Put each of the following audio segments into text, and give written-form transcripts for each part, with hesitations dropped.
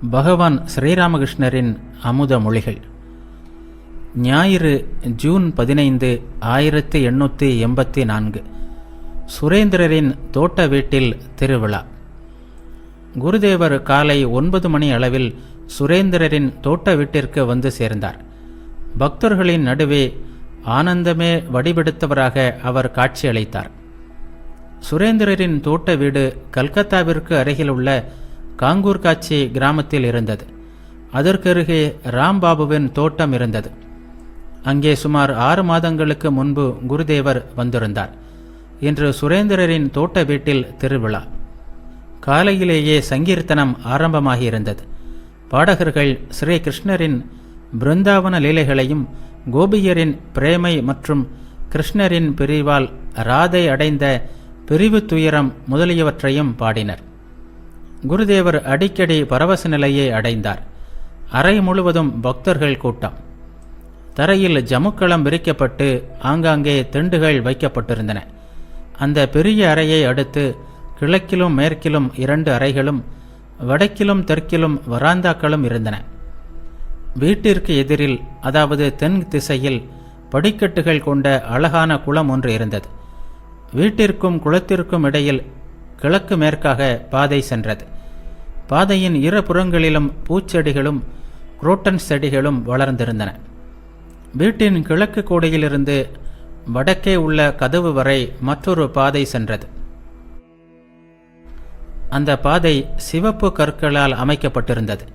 பகவான் ஸ்ரீராமகிருஷ்ணரின் அமுத மொழிகள். ஞாயிறு ஜூன் 15, 1884. சுரேந்திரரின் தோட்ட வீட்டில் திருவிழா. குருதேவர் காலை 9 மணி அளவில் சுரேந்திரரின் தோட்ட வீட்டிற்கு வந்து சேர்ந்தார். பக்தர்களின் நடுவே ஆனந்தமே வடிவெடுத்தவராக அவர் காட்சியளித்தார். சுரேந்திரரின் தோட்ட வீடு கல்கத்தாவிற்கு அருகிலுள்ள காங்கூர்காட்சி கிராமத்தில் இருந்தது. அதற்கருகே ராம்பாபுவின் தோட்டம் இருந்தது. அங்கே சுமார் 6 மாதங்களுக்கு முன்பு குருதேவர் வந்திருந்தார். இன்று சுரேந்திரரின் தோட்ட வீட்டில் திருவிழா. காலையிலேயே சங்கீர்த்தனம் ஆரம்பமாகியிருந்தது. பாடகர்கள் ஸ்ரீ கிருஷ்ணரின் பிருந்தாவன லீலைகளையும் கோபியரின் பிரேமை மற்றும் கிருஷ்ணரின் பிரிவால் ராதை அடைந்த பிரிவு துயரம் முதலியவற்றையும் பாடினர். குருதேவர் அடிக்கடி பரவச நிலையை அடைந்தார். அறை முழுவதும் பக்தர்கள் கூட்டம். தரையில் ஜமுக்களம் விரிக்கப்பட்டு ஆங்காங்கே திண்டுகள் வைக்கப்பட்டிருந்தன. அந்த பெரிய அறையை அடுத்து கிழக்கிலும் மேற்கிலும் 2 அறைகளும் வடக்கிலும் தெற்கிலும் வராந்தாக்களும் இருந்தன. வீட்டிற்கு எதிரில், அதாவது தென் திசையில், படிக்கட்டுகள் கொண்ட அழகான குளம் ஒன்று இருந்தது. வீட்டிற்கும் குளத்திற்கும் இடையில் கிழக்கு மேற்காக பாதை சென்றது. பாதையின் 2 புறங்களிலும் பூச்செடிகளும் குரோட்டன் செடிகளும் வளர்ந்திருந்தன. வீட்டின் கிழக்கு கோடியிலிருந்து வடக்கே உள்ள கதவு வரை மற்றொரு பாதை சென்றது. அந்த பாதை சிவப்பு கற்களால் அமைக்கப்பட்டிருந்தது.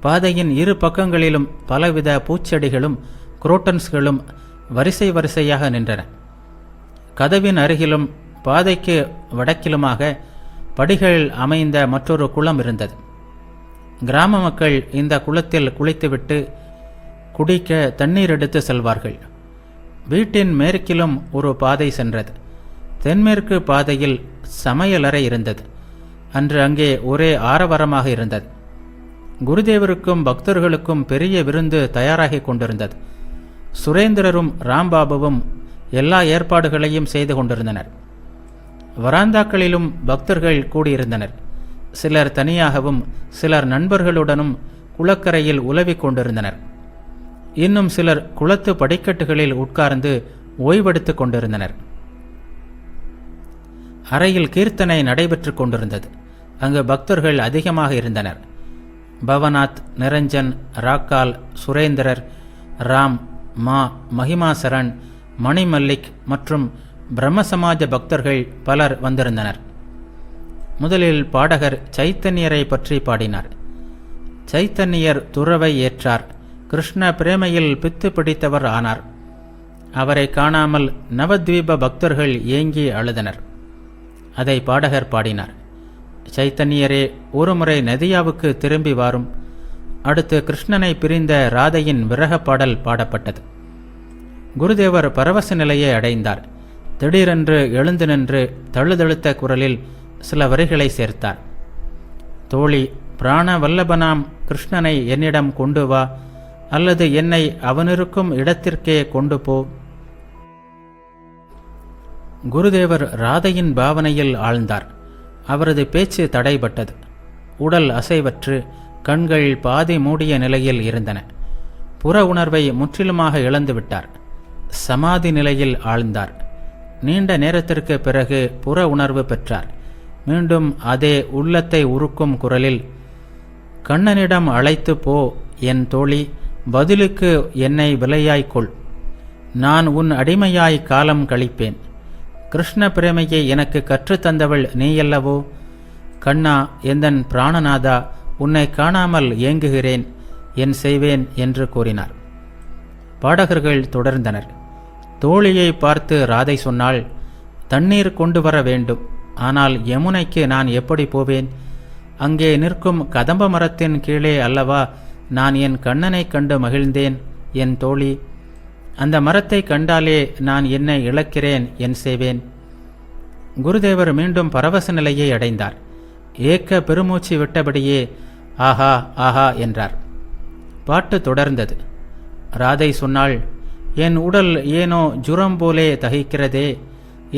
பாதையின் 2 பக்கங்களிலும் பலவித பூச்செடிகளும் குரோட்டன்ஸ்களும் வரிசை வரிசையாக நின்றன. கதவின் அருகிலும் பாதைக்கு வடக்கிலுமாக படிகள் அமைந்த மற்றொரு குளம் இருந்தது. கிராம மக்கள் இந்த குளத்தில் குளித்துவிட்டு குடிக்க தண்ணீர் எடுத்து செல்வார்கள். வீட்டின் மேற்கிலும் ஒரு பாதை சென்றது. தென்மேற்கு பாதையில் சமையலறை இருந்தது. அன்று அங்கே ஒரே ஆரவாரமாக இருந்தது. குருதேவருக்கும் பக்தர்களுக்கும் பெரிய விருந்து தயாராகி கொண்டிருந்தது. சுரேந்திரரும் ராம்பாபுவும் எல்லா ஏற்பாடுகளையும் செய்து கொண்டிருந்தனர். வராந்தாக்களிலும் பக்தர்கள் கூடியிருந்தனர். சிலர் தனியாகவும் சிலர் நண்பர்களுடனும் குளக்கரையில் உலவிக் கொண்டிருந்தனர். இன்னும் சிலர் குளத்து படிக்கட்டுகளில் உட்கார்ந்து ஓய்வெடுத்துக் கொண்டிருந்தனர். அறையில் கீர்த்தனை நடைபெற்று கொண்டிருந்தது. அங்கு பக்தர்கள் அதிகமாக இருந்தனர். பவநாத், நிரஞ்சன், ராக்கால், சுரேந்திரர், ராம், மகிமாசரண், மணிமல்லிக் மற்றும் பிரம்மசமாஜ பக்தர்கள் பலர் வந்திருந்தனர். முதலில் பாடகர் சைத்தன்யரை பற்றி பாடினார். சைத்தன்யர் துறவை ஏற்றார். கிருஷ்ண பிரேமையில் பித்து பிடித்தவர் ஆனார். அவரை காணாமல் நவத்வீப பக்தர்கள் ஏங்கி அழுதனர். அதை பாடகர் பாடினார். சைத்தன்யரே, ஒருமுறை நதியாவுக்கு திரும்பி வாரும். அடுத்து கிருஷ்ணனை பிரிந்த ராதையின் விரக பாடல் பாடப்பட்டது. குருதேவர் பரவச நிலையை அடைந்தார். திடீரென்று எழுந்து நின்று தழுதழுத்த குரலில் சில வரிகளை சேர்த்தார். தோழி, பிராண வல்லபனாம் கிருஷ்ணனை என்னிடம் கொண்டு வா, அல்லது என்னை அவனிருக்கும் இடத்திற்கே கொண்டு போ. குருதேவர் ராதையின் பாவனையில் ஆழ்ந்தார். அவரது பேச்சு தடைபட்டது. உடல் அசைவற்று கண்கள் பாதி மூடிய நிலையில் இருந்தன. புற உணர்வை முற்றிலுமாக இழந்துவிட்டார். சமாதி நிலையில் ஆழ்ந்தார். நீண்ட நேரத்திற்கு பிறகு புற உணர்வு பெற்றார். மீண்டும் அதே உள்ளத்தை உருக்கும் குரலில், கண்ணனிடம் அழைத்து போ என் தோழி, பதிலுக்கு என்னை விலையாய்க்கொள். நான் உன் அடிமையாய் காலம் கழிப்பேன். கிருஷ்ண பிரேமையை எனக்கு கற்றுத்தந்தவள் நீயல்லவோ? கண்ணா, எந்தன் பிராணநாதா, உன்னை காணாமல் ஏங்குகிறேன், என் செய்வேன் என்று கூறினார். பாடகர்கள் தொடர்ந்தனர். தோழியை பார்த்து ராதை சொன்னாள், தண்ணீர் கொண்டு வர வேண்டும். ஆனால் யமுனைக்கு நான் எப்படி போவேன்? அங்கே நிற்கும் கதம்ப மரத்தின் கீழே அல்லவா நான் என் கண்ணனை கண்டு மகிழ்ந்தேன் என் தோழி. அந்த மரத்தை கண்டாலே நான் என்னை இழக்கிறேன், என் செய்வேன். குருதேவர் மீண்டும் பரவச நிலையை அடைந்தார். ஏக்க பெருமூச்சு விட்டபடியே ஆஹா ஆஹா என்றார். பாட்டு தொடர்ந்தது. ராதை சொன்னாள், என் உடல் ஏனோ ஜுரம் போலே தகிக்கிறதே.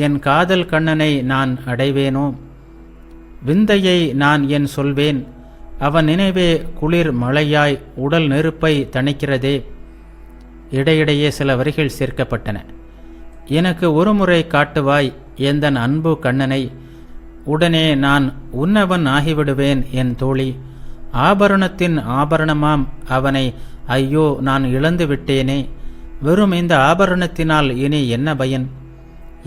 என் காதல் கண்ணனை நான் அடைவேனோ? விந்தையை நான் என் சொல்வேன். அவன் நினைவே குளிர் மழையாய் உடல் நெருப்பை தணிக்கிறதே. இடையிடையே சில வரிகள் சேர்க்கப்பட்டன. எனக்கு ஒருமுறை காட்டுவாய் எந்தன் அன்பு கண்ணனை, உடனே நான் உன்னவன் ஆகிவிடுவேன் என் தோழி. ஆபரணத்தின் ஆபரணமாம் அவனை ஐயோ நான் இழந்து விட்டேனே. வெறும் இந்த ஆபரணத்தினால் இனி என்ன பயன்?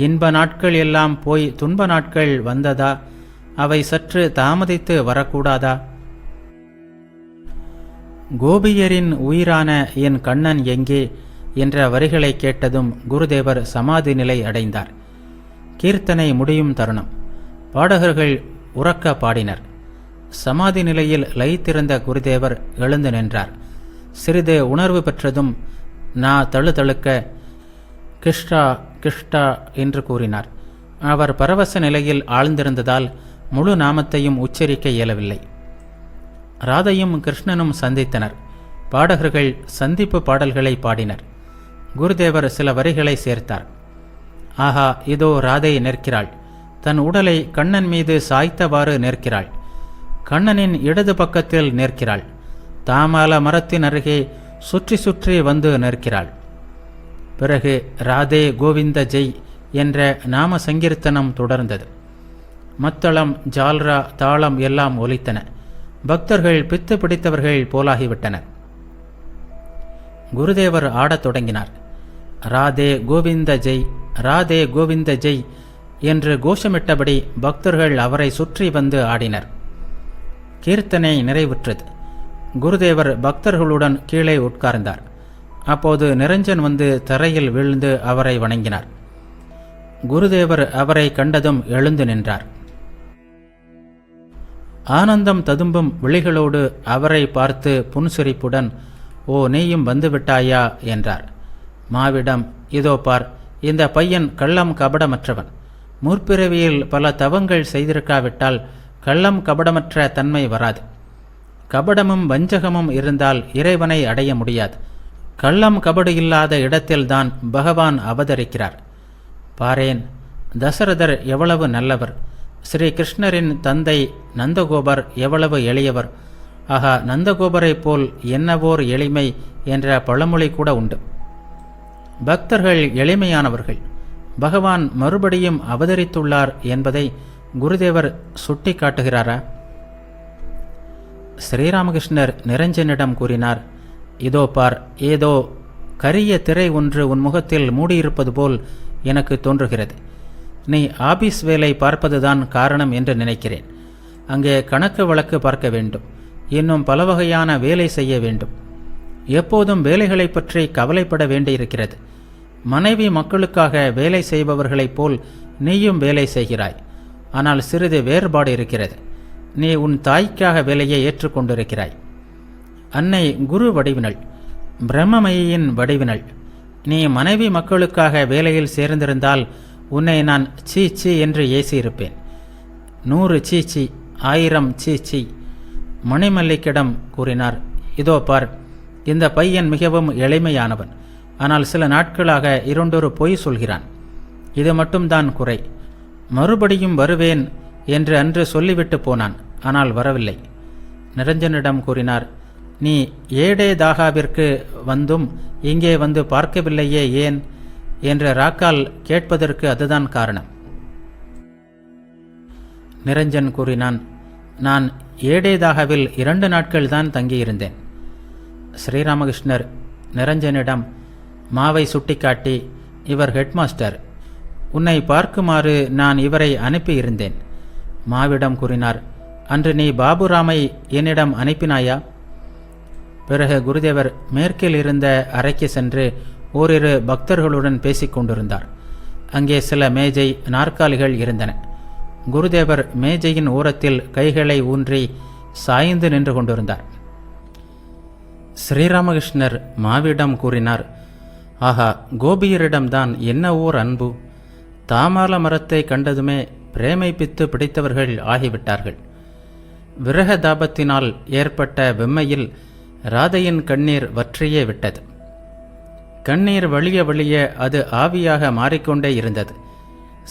இன்ப நாட்கள் எல்லாம் போய் துன்ப நாட்கள் வந்ததா? அவை சற்று தாமதித்து வரக்கூடாதா? கோபியரின் உயிரான என் கண்ணன் எங்கே என்ற வரிகளை கேட்டதும் குருதேவர் சமாதி நிலை அடைந்தார். கீர்த்தனை முடியும் தருணம். பாடகர்கள் உறக்க பாடினர். சமாதி நிலையில் லயித்திருந்த குருதேவர் எழுந்து நின்றார். சிறிது உணர்வு பெற்றதும் தழுதழுக்க கிருஷ்ணா கிருஷ்ணா என்று கூறினார். அவர் பரவச நிலையில் ஆழ்ந்திருந்ததால் முழு நாமத்தையும் உச்சரிக்க இயலவில்லை. ராதையும் கிருஷ்ணனும் சந்தித்தனர். பாடகர்கள் சந்திப்பு பாடல்களை பாடினர். குருதேவர் சில வரிகளை சேர்த்தார். ஆஹா, இதோ ராதை நிற்கிறாள். தன் உடலை கண்ணன் மீது சாய்த்தவாறு நிற்கிறாள். கண்ணனின் இடது பக்கத்தில் நிற்கிறாள். தாமால மரத்தின் அருகே சுற்றி சுற்றி வந்து நிற்கிறாள். பிறகு ராதே கோவிந்த ஜெய் என்ற நாம சங்கீர்த்தனம் தொடர்ந்தது. மத்தளம், ஜால்ரா, தாளம் எல்லாம் ஒலித்தன. பக்தர்கள் பித்து பிடித்தவர்கள் போலாகிவிட்டனர். குருதேவர் ஆடத் தொடங்கினார். ராதே கோவிந்த ஜெய், ராதே கோவிந்த ஜெய் என்று கோஷமிட்டபடி பக்தர்கள் அவரை சுற்றி வந்து ஆடினர். கீர்த்தனை நிறைவுற்றது. குருதேவர் பக்தர்களுடன் கீழே உட்கார்ந்தார். அப்போது நிரஞ்சன் வந்து தரையில் வீழ்ந்து அவரை வணங்கினார். குருதேவர் அவரை கண்டதும் எழுந்து நின்றார். ஆனந்தம் ததும்பும் விழிகளோடு அவரை பார்த்து புன்சிரிப்புடன், ஓ நீயும் வந்துவிட்டாயா என்றார். மாவிடம், இதோ பார், இந்த பையன் கள்ளம் கபடமற்றவன். முற்பிறவியில் பல தவங்கள் செய்திருக்காவிட்டால் கள்ளம் கபடமற்ற தன்மை வராது. கபடமும் வஞ்சகமும் இருந்தால் இறைவனை அடைய முடியாது. கள்ளம் கபடு இல்லாத இடத்தில்தான் பகவான் அவதரிக்கிறார். பாரேன், தசரதர் எவ்வளவு நல்லவர். ஸ்ரீ கிருஷ்ணரின் தந்தை நந்தகோபர் எவ்வளவு எளியவர். ஆகா, நந்தகோபரை போல் என்னவோர் எளிமை என்ற பழமொழி கூட உண்டு. பக்தர்கள் எளிமையானவர்கள். பகவான் மறுபடியும் அவதரித்துள்ளார் என்பதை குருதேவர் சுட்டி காட்டுகிறாரா? ஸ்ரீராமகிருஷ்ணர் நிரஞ்சனிடம் கூறினார், இதோ பார், ஏதோ கரிய திரை ஒன்று உன் முகத்தில் மூடியிருப்பது போல் எனக்கு தோன்றுகிறது. நீ ஆபீஸ் வேலை பார்ப்பதுதான் காரணம் என்று நினைக்கிறேன். அங்கே கணக்கு வழக்கு பார்க்க வேண்டும். இன்னும் பல வகையான வேலை செய்ய வேண்டும். எப்போதும் வேலைகளை பற்றி கவலைப்பட வேண்டியிருக்கிறது. மனைவி மக்களுக்காக வேலை செய்பவர்களைப் போல் நீயும் வேலை செய்கிறாய். ஆனால் சிறிது வேறுபாடு இருக்கிறது. நீ உன் தாய்க்காக வேலையை ஏற்றுக்கொண்டிருக்கிறாய். அன்னை குரு வடிவினள், பிரம்மமயியின் வடிவினள். நீ மனைவி மக்களுக்காக வேலையில் சேர்ந்திருந்தால் உன்னை நான் சீ சீ என்று ஏசியிருப்பேன். 100 சீச்சி, 1000 சீச்சி. மணிமல்லிக்கிடம் கூறினார், இதோ பார், இந்த பையன் மிகவும் எளிமையானவன். ஆனால் சில நாட்களாக இரண்டொரு பொய் சொல்கிறான். இது மட்டும்தான் குறை. மறுபடியும் வருவேன் என்று அன்று சொல்லிவிட்டு போனான். ஆனால் வரவில்லை. நிரஞ்சனிடம் கூறினார், நீ ஏடே தாகாவிற்கு வந்தும் இங்கே வந்து பார்க்கவில்லையே ஏன் என்ற ராக்கால் கேட்பதற்கு அதுதான் காரணம். நிரஞ்சன் கூறினான், நான் ஏடேதாகவில் 2 நாட்கள் தான் தங்கியிருந்தேன். ஸ்ரீராமகிருஷ்ணர் நிரஞ்சனிடம் மாவை சுட்டிக்காட்டி, இவர் ஹெட்மாஸ்டர், உன்னை பார்க்குமாறு நான் இவரை அனுப்பியிருந்தேன். மாவிடம் கூறினார், அன்று நீ பாபுராமை என்னிடம் அனுப்பினாயா? பிறகு குருதேவர் மேற்கில் இருந்த அறைக்கு சென்று ஓரிரு பக்தர்களுடன் பேசிக் கொண்டிருந்தார். அங்கே சில மேஜை, நாற்காலிகள் இருந்தன. குருதேவர் மேஜையின் ஓரத்தில் கைகளை ஊன்றி சாய்ந்து நின்று கொண்டிருந்தார். ஸ்ரீராமகிருஷ்ணர் மாவிடம் கூறினார், ஆஹா, கோபியரிடம்தான் என்ன ஓர் அன்பு! தாமால மரத்தை கண்டதுமே பிரேமை பித்து பிடித்தவர்கள் ஆகிவிட்டார்கள். விரக தாபத்தினால் ஏற்பட்ட வெம்மையில் ராதையின் கண்ணீர் வற்றியே விட்டது. கண்ணீர் வழிய வழிய அது ஆவியாக மாறிக்கொண்டே இருந்தது.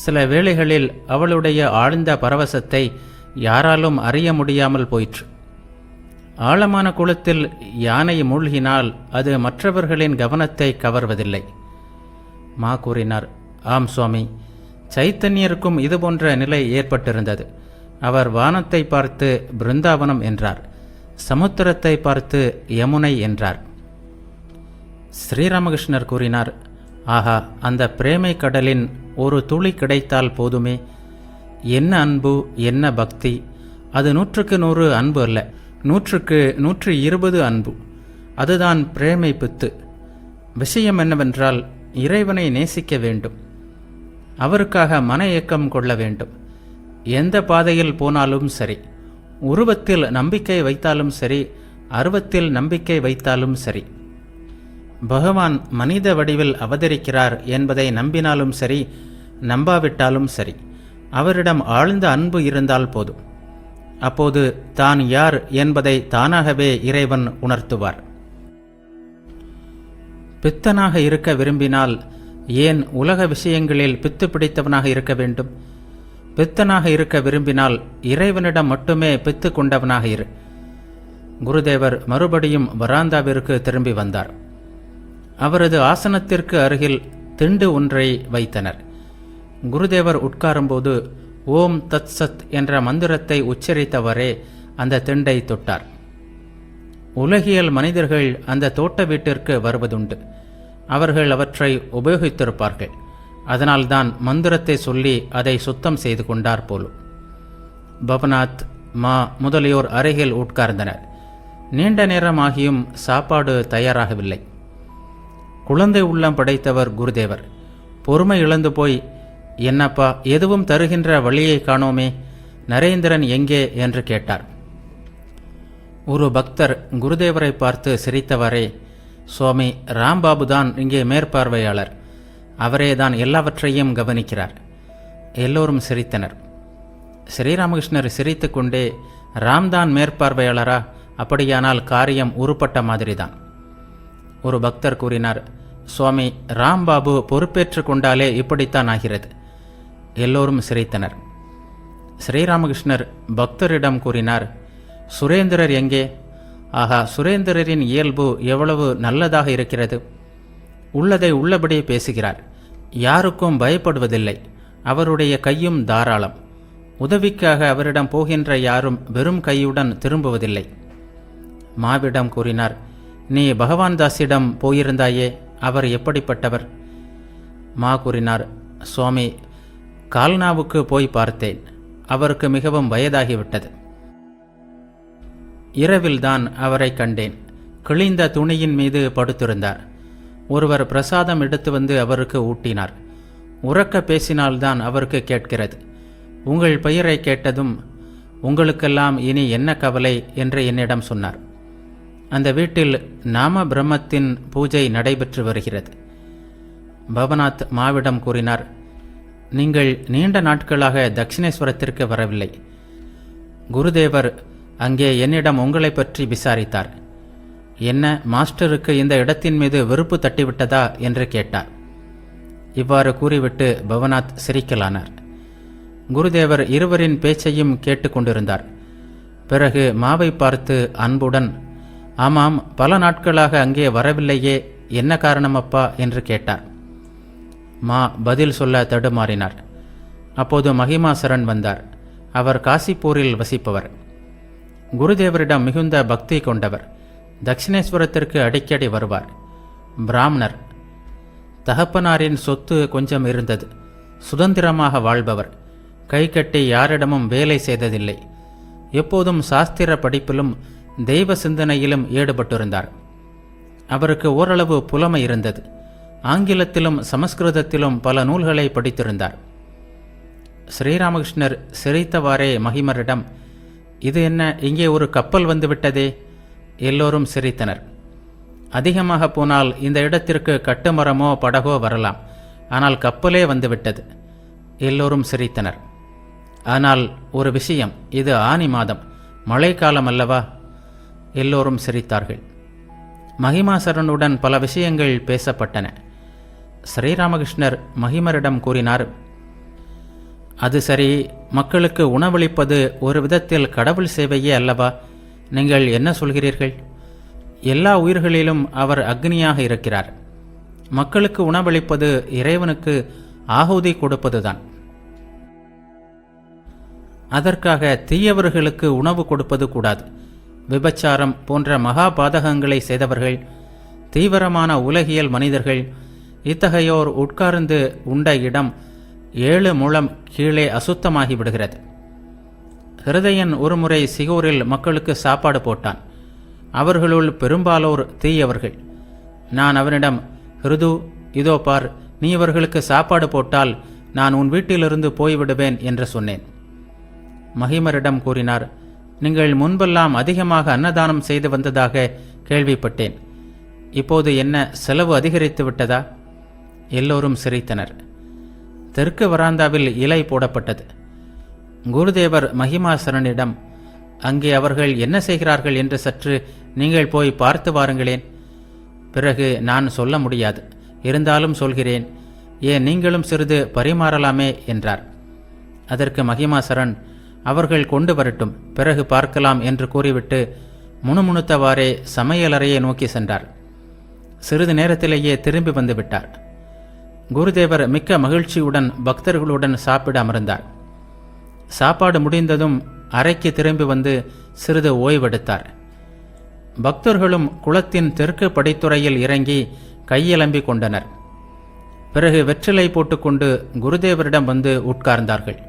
சில வேளைகளில் அவளுடைய ஆழ்ந்த பரவசத்தை யாராலும் அறிய முடியாமல் போயிற்று. ஆழமான குளத்தில் யானை மூழ்கினால் அது மற்றவர்களின் கவனத்தை கவர்வதில்லை. மா கூறினார், ஆம் சுவாமி, சைத்தன்யருக்கும் இதுபோன்ற நிலை ஏற்பட்டிருந்தது. அவர் வானத்தை பார்த்து பிருந்தாவனம் என்றார், சமுத்திரத்தை பார்த்து யமுனை என்றார். ஸ்ரீராமகிருஷ்ணர் கூறினார், ஆஹா, அந்த பிரேமை கடலின் ஒரு துளி கிடைத்தால் போதுமே. என்ன அன்பு, என்ன பக்தி! அது 100க்கு 100 அன்பு அல்ல, 100க்கு 120 அன்பு. அதுதான் பிரேமை பித்து. விஷயம் என்னவென்றால், இறைவனை நேசிக்க வேண்டும், அவருக்காக மன ஏக்கம் கொள்ள வேண்டும். எந்த பாதையில் போனாலும் சரி, உருவத்தில் நம்பிக்கை வைத்தாலும் சரி, அருவத்தில் நம்பிக்கை வைத்தாலும் சரி, பகவான் மனித வடிவில் அவதரிக்கிறார் என்பதை நம்பினாலும் சரி, நம்பாவிட்டாலும் சரி, அவரிடம் ஆழ்ந்த அன்பு இருந்தால் போதும். அப்போது தான் யார் என்பதை தானாகவே இறைவன் உணர்த்துவார். பித்தனாக இருக்க விரும்பினால் ஏன் உலக விஷயங்களில் பித்து பிடித்தவனாக இருக்க வேண்டும்? பித்தனாக இருக்க விரும்பினால் இறைவனிடம் மட்டுமே பித்து கொண்டவனாக இரு. குருதேவர் மறுபடியும் வராந்தாவிற்கு திரும்பி வந்தார். அவரது ஆசனத்திற்கு அருகில் திண்டு ஒன்றை வைத்தனர். குருதேவர் உட்காரும்போது ஓம் தத் சத் என்ற மந்திரத்தை உச்சரித்தவரே அந்த திண்டை தொட்டார். உலகியல் மனிதர்கள் அந்த தோட்ட வீட்டிற்கு வருவதுண்டு. அவர்கள் அவற்றை உபயோகித்திருப்பார்கள். அதனால்தான் மந்திரத்தை சொல்லி அதை சுத்தம் செய்து கொண்டார் போலும். பவநாத், மா முதலியோர் அருகில் உட்கார்ந்தனர். நீண்ட நேரமாகியும் சாப்பாடு தயாராகவில்லை. குழந்தை உள்ளம் படைத்தவர் குருதேவர். பொறுமை இழந்து போய், என்னப்பா, எதுவும் தருகின்ற வழியை காணோமே, நரேந்திரன் எங்கே என்று கேட்டார். ஒரு பக்தர் குருதேவரை பார்த்து சிரித்தவரே, சுவாமி, ராம்பாபு தான் இங்கே மேற்பார்வையாளர், அவரேதான் எல்லாவற்றையும் கவனிக்கிறார். எல்லோரும் சிரித்தனர். ஸ்ரீராமகிருஷ்ணர் சிரித்து கொண்டே, ராம்தான் மேற்பார்வையாளரா? அப்படியானால் காரியம் உருப்பட்ட மாதிரிதான். ஒரு பக்தர் கூறினார், சுவாமி, ராம்பாபு பொறுப்பேற்று கொண்டாலே இப்படித்தான் ஆகிறது. எல்லோரும் சிரித்தனர். ஸ்ரீராமகிருஷ்ணர் பக்தரிடம் கூறினார், சுரேந்திரர் எங்கே? ஆகா, சுரேந்திரரின் இயல்பு எவ்வளவு நல்லதாக இருக்கிறது! உள்ளதை உள்ளபடி பேசுகிறார். யாருக்கும் பயப்படுவதில்லை. அவருடைய கையும் தாராளம். உதவிக்காக அவரிடம் போகின்ற யாரும் வெறும் கையுடன் திரும்புவதில்லை. மாவிடம் கூறினார், நீ பகவான் தாஸிடம் போயிருந்தாயே, அவர் எப்படிப்பட்டவர்? மா கூறினார், சுவாமி, கால்னாவுக்கு போய் பார்த்தேன். அவருக்கு மிகவும் வயதாகிவிட்டது. இரவில்தான் அவரை கண்டேன். கிழிந்த துணியின் மீது படுத்திருந்தார். ஒருவர் பிரசாதம் எடுத்து வந்து அவருக்கு ஊட்டினார். உறக்க பேசினால்தான் அவருக்கு கேட்கிறது. உங்கள் பெயரை கேட்டதும், உங்களுக்கெல்லாம் இனி என்ன கவலை என்று என்னிடம் சொன்னார். அந்த வீட்டில் நாம பிரம்மத்தின் பூஜை நடைபெற்று வருகிறது. பவநாத் மாவிடம் கூறினார், நீங்கள் நீண்ட நாட்களாக தட்சிணேஸ்வரத்திற்கு வரவில்லை. குருதேவர் அங்கே என்னிடம் உங்களை பற்றி விசாரித்தார். என்ன, மாஸ்டருக்கு இந்த இடத்தின் மீது வெறுப்பு தட்டிவிட்டதா என்று கேட்டார். இவ்வாறு கூறிவிட்டு பவநாத் சிரிக்கலானார். குருதேவர் இருவரின் பேச்சையும் கேட்டுக்கொண்டிருந்தார். பிறகு மாவை பார்த்து அன்புடன், ஆமாம், பல நாட்களாக அங்கே வரவில்லையே, என்ன காரணம் அப்பா என்று கேட்டார். மா பதில் சொல்ல தடுமாறினார். அப்போது மகிமாசரன் வந்தார். அவர் காசிப்பூரில் வசிப்பவர். குருதேவரிடம் மிகுந்த பக்தி கொண்டவர். தட்சிணேஸ்வரத்திற்கு அடிக்கடி வருவார். பிராமணர். தகப்பனாரின் சொத்து கொஞ்சம் இருந்தது. சுதந்திரமாக வாழ்பவர். கை கட்டி யாரிடமும் வேலை செய்ததில்லை. எப்போதும் சாஸ்திர படிப்பிலும் தெய்வ சிந்தனையிலும் ஈடுபட்டிருந்தார். அவருக்கு ஓரளவு புலமை இருந்தது. ஆங்கிலத்திலும் சமஸ்கிருதத்திலும் பல நூல்களை படித்திருந்தார். ஸ்ரீராமகிருஷ்ணர் சிரித்தவாறே மகிமரிடம், இது என்ன, இங்கே ஒரு கப்பல் வந்துவிட்டதே? எல்லோரும் சிரித்தனர். அதிகமாக போனால் இந்த இடத்திற்கு கட்டுமரமோ படகோ வரலாம். ஆனால் கப்பலே வந்துவிட்டது. எல்லோரும் சிரித்தனர். ஆனால் ஒரு விஷயம், இது ஆனி மாதம், மழைக்காலம் அல்லவா? எல்லோரும் சிரித்தார்கள். மகிமாசரனுடன் பல விஷயங்கள் பேசப்பட்டன. ஸ்ரீராமகிருஷ்ணர் மகிமரிடம் கூறினார், அது சரி, மக்களுக்கு உணவளிப்பது ஒரு விதத்தில் கடவுள் சேவையே அல்லவா? நீங்கள் என்ன சொல்கிறீர்கள்? எல்லா உயிர்களிலும் அவர் அக்னியாக இருக்கிறார். மக்களுக்கு உணவளிப்பது இறைவனுக்கு ஆಹುதி கொடுப்பதுதான். அதற்காக தீயவர்களுக்கு உணவு கொடுப்பது கூடாது. விபச்சாரம் போன்ற மகாபாதகங்களை செய்தவர்கள், தீவிரமான உலகியல் மனிதர்கள், இத்தகையோர் உட்கார்ந்து உண்ட இடம் 7 முழம் கீழே அசுத்தமாகி விடுகிறது. ஹிருதயன் ஒருமுறை சிகூரில் மக்களுக்கு சாப்பாடு போட்டான். அவர்களுள் பெரும்பாலோர் தீயவர்கள். நான் அவனிடம், ஹிருது, இதோ பார், நீ இவர்களுக்கு சாப்பாடு போட்டால் நான் உன் வீட்டிலிருந்து போய்விடுவேன் என்று சொன்னேன். மகிமரிடம் கூறினார், நீங்கள் முன்பெல்லாம் அதிகமாக அன்னதானம் செய்து வந்ததாக கேள்விப்பட்டேன். இப்போது என்ன செலவு அதிகரித்து விட்டதா? எல்லோரும் சிரித்தனர். தெற்கு வராந்தாவில் இலை போடப்பட்டது. குருதேவர் மகிமாசரனிடம், அங்கே அவர்கள் என்ன செய்கிறார்கள் என்று சற்று நீங்கள் போய் பார்த்து வாருங்களேன். பிறகு நான் சொல்ல முடியாது, இருந்தாலும் சொல்கிறேன், ஏன் நீங்களும் சிறிது பரிமாறலாமே என்றார். அதற்கு மகிமாசரன், அவர்கள் கொண்டு வரட்டும், பிறகு பார்க்கலாம் என்று கூறிவிட்டு முணுமுணுத்தவாறே சமையலறையை நோக்கி சென்றார். சிறிது நேரத்திலேயே திரும்பி வந்து விட்டார். குருதேவர் மிக்க மகிழ்ச்சியுடன் பக்தர்களுடன் சாப்பிட அமர்ந்தார். சாப்பாடு முடிந்ததும் அறைக்கு திரும்பி வந்து சிறிது ஓய்வெடுத்தார். பக்தர்களும் குளத்தின் தெற்கு படித்துறையில் இறங்கி கையெலம்பிக் கொண்டனர். பிறகு வெற்றிலை போட்டுக்கொண்டு குருதேவரிடம் வந்து உட்கார்ந்தார்கள்.